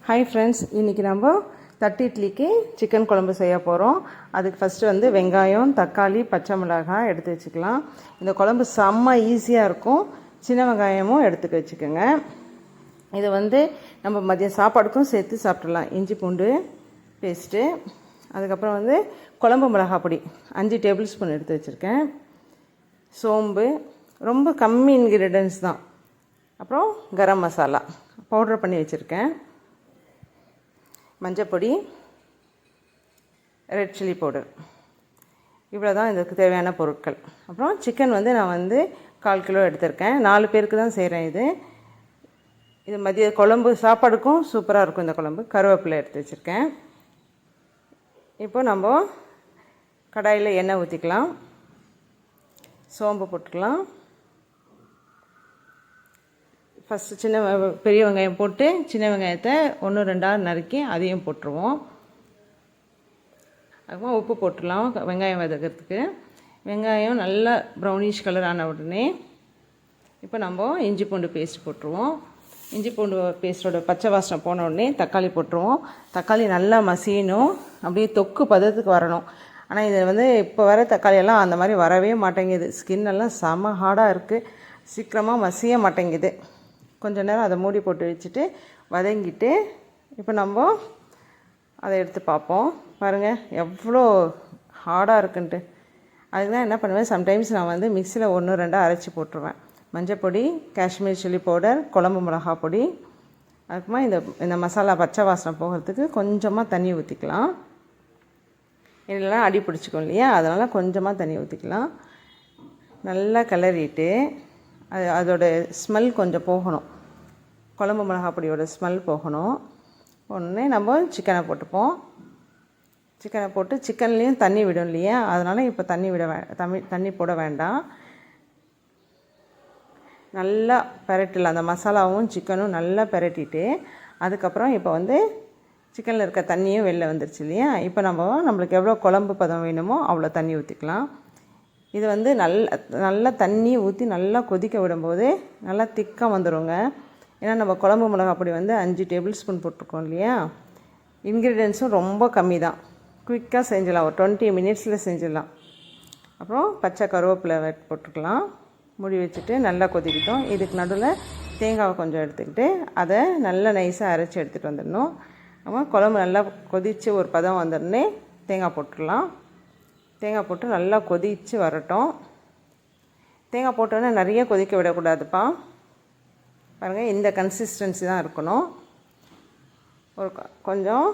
Hi friends, இன்றைக்கி நம்ம தட்டு இட்லிக்கு சிக்கன் குழம்பு செய்ய போகிறோம். அதுக்கு ஃபஸ்ட்டு வந்து வெங்காயம், தக்காளி, பச்சை மிளகாய் எடுத்து வச்சுக்கலாம். இந்த குழம்பு செம்ம ஈஸியாக இருக்கும். சின்ன வெங்காயமும் எடுத்துக்க வச்சுக்கோங்க. இது வந்து நம்ம மதியம் சாப்பாடுக்கும் சேர்த்து சாப்பிட்றலாம். இஞ்சி பூண்டு பேஸ்ட்டு, அதுக்கப்புறம் வந்து குழம்பு மிளகாய் பொடி 5 டேபிள் ஸ்பூன் எடுத்து வச்சுருக்கேன். சோம்பு ரொம்ப கம்மி இன்க்ரீடியன்ஸ் தான். அப்புறம் கரம் மசாலா பவுட்ரு பண்ணி வச்சுருக்கேன். மஞ்சப்பொடி, ரெட் சில்லி பவுடர், இவ்வளோ தான் இதுக்கு தேவையான பொருட்கள். அப்புறம் சிக்கன் வந்து நான் வந்து 1/4 கிலோ எடுத்திருக்கேன். 4 பேருக்கு தான் செய்கிறேன். இது மதிய குழம்பு சாப்பாடுக்கும் சூப்பராக இருக்கும். இந்த குழம்பு கருவேப்பிலை எடுத்து வச்சுருக்கேன். இப்போ நம்ம கடாயில் எண்ணெய் ஊற்றிக்கலாம். சோம்பு போட்டுக்கலாம். ஃபஸ்ட்டு பெரிய வெங்காயம் போட்டு சின்ன வெங்காயத்தை 1-2 நறுக்கி அதையும் போட்டுருவோம். அதுக்கப்புறம் உப்பு போட்டுடலாம் வெங்காயம் வதக்கிறதுக்கு. வெங்காயம் நல்லா ப்ரௌனிஷ் கலர் ஆன உடனே இப்போ நம்ம இஞ்சி பூண்டு பேஸ்ட் போட்டுருவோம். இஞ்சி பூண்டு பேஸ்ட்டோட பச்சை வாசனை போன உடனே தக்காளி போட்டுருவோம். தக்காளி நல்லா மசியணும், அப்படியே தொக்கு பதத்துக்கு வரணும். ஆனால் இது வந்து இப்போ வர தக்காளியெல்லாம் அந்த மாதிரி வரவே மாட்டேங்குது. ஸ்கின்னெல்லாம் செம ஹார்டாக இருக்குது, சீக்கிரமாக மசிய மாட்டேங்குது. கொஞ்சம் நேரம் அதை மூடி போட்டு வச்சுட்டு வதங்கிட்டு இப்போ நம்ம அதை எடுத்து பார்ப்போம். பாருங்கள் எவ்வளோ ஹார்டாக இருக்குன்ட்டு. அதுக்கு தான் என்ன பண்ணுவேன், சம்டைம்ஸ் நான் வந்து மிக்சியில் 1-2 அரைச்சி போட்டுருவேன். மஞ்சப்பொடி, காஷ்மீர் சில்லி பவுடர், குழம்பு மிளகா பொடி, அதுக்குமா இந்த மசாலா பச்சை வாசனை போகிறதுக்கு கொஞ்சமாக தண்ணி ஊற்றிக்கலாம். இதெல்லாம் அடி பிடிச்சிக்கும் இல்லையா, அதனால் கொஞ்சமாக தண்ணி ஊற்றிக்கலாம். நல்லா கிளறிட்டு அதோட ஸ்மெல் கொஞ்சம் போகணும். குழம்பு மிளகா பொடியோட ஸ்மெல் போகணும். உடனே நம்ம சிக்கனை போட்டுப்போம். சிக்கனை போட்டு சிக்கன்லேயும் தண்ணி விடும் இல்லையா, அதனால் இப்போ தண்ணி போட வேண்டாம். நல்லா பெரட்டலாம். அந்த மசாலாவும் சிக்கனும் நல்லா பெரட்டிட்டு அதுக்கப்புறம் இப்போ வந்து சிக்கனில் இருக்க தண்ணியும் வெளில வந்துருச்சு இல்லையா, இப்போ நம்மளுக்கு எவ்வளோ குழம்பு பதம் வேணுமோ அவ்வளோ தண்ணி ஊற்றிக்கலாம். இது வந்து நல்லா தண்ணி ஊற்றி நல்லா கொதிக்க விடும்போது நல்லா திக்காக வந்துடுங்க. ஏன்னா நம்ம குழம்பு மிளகா பொடி வந்து 5 டேபிள் ஸ்பூன் போட்டிருக்கோம் இல்லையா. இன்க்ரீடியன்ஸும் ரொம்ப கம்மி தான். குயிக்காக செஞ்சிடலாம், ஒரு 20 மினிட்ஸில் செஞ்சிடலாம். அப்புறம் பச்சை கருவேப்பிலை போட்டுக்கலாம். மூடி வச்சுட்டு நல்லா கொதிக்கிட்டோம். இதுக்கு நடுவில் தேங்காவை கொஞ்சம் எடுத்துக்கிட்டு அதை நல்லா நைஸாக அரைச்சி எடுத்துகிட்டு வந்துடணும். அப்புறம் குழம்பு நல்லா கொதித்து ஒரு பதம் வந்துடனே தேங்காய் போட்டுடலாம். தேங்காய் போட்டு நல்லா கொதித்து வரட்டும். தேங்காய் போட்டோன்னே நிறைய கொதிக்க விடக்கூடாதுப்பா. பாருங்கள், இந்த கன்சிஸ்டன்சி தான் இருக்கணும். ஒரு கொஞ்சம்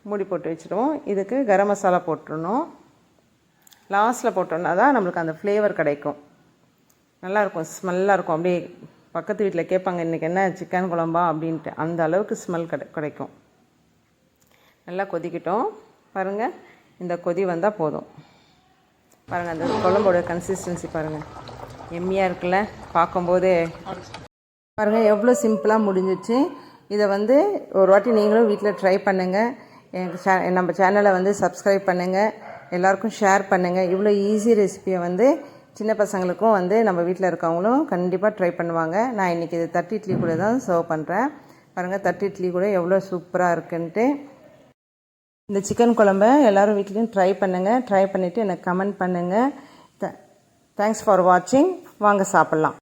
மூடி போட்டு வச்சுருவோம். இதுக்கு கரம் மசாலா போட்டுடணும். லாஸ்ட்டில் போட்டோன்னா தான் நம்மளுக்கு அந்த ஃப்ளேவர் கிடைக்கும், நல்லாயிருக்கும், ஸ்மெல்லாக இருக்கும். அப்படியே பக்கத்து வீட்டில் கேட்பாங்க இன்றைக்கி என்ன சிக்கன் குழம்பா அப்படின்ட்டு, அந்த அளவுக்கு ஸ்மெல் கிடைக்கும். நல்லா கொதிக்கிட்டோம். பாருங்கள், இந்த கொதி வந்தால் போதும். பாருங்கள், அந்த குழம்போட கன்சிஸ்டன்சி பாருங்கள், எம்மியாக இருக்குல்ல பார்க்கும்போதே. பாருங்கள் எவ்வளோ சிம்பிளாக முடிஞ்சிச்சு. இதை வந்து ஒரு வாட்டி நீங்களும் வீட்டில் ட்ரை பண்ணுங்கள். நம்ம சேனலை வந்து சப்ஸ்கிரைப் பண்ணுங்கள், எல்லாருக்கும் ஷேர் பண்ணுங்கள். இவ்வளோ ஈஸி ரெசிபியை வந்து சின்ன பசங்களுக்கும் வந்து நம்ம வீட்டில் இருக்கவங்களும் கண்டிப்பாக ட்ரை பண்ணுவாங்க. நான் இன்றைக்கி இது தட்டு இட்லி கூட தான் சர்வ் பண்ணுறேன். பாருங்கள், தட்டு இட்லி கூட எவ்வளோ சூப்பராக இருக்குன்ட்டு. இந்த சிக்கன் குழம்பை எல்லோரும் வீட்லேயும் ட்ரை பண்ணுங்கள். ட்ரை பண்ணிவிட்டு எனக்கு கமெண்ட் பண்ணுங்கள். தேங்க்ஸ் ஃபார் வாட்சிங். வாங்க சாப்பிட்லாம்.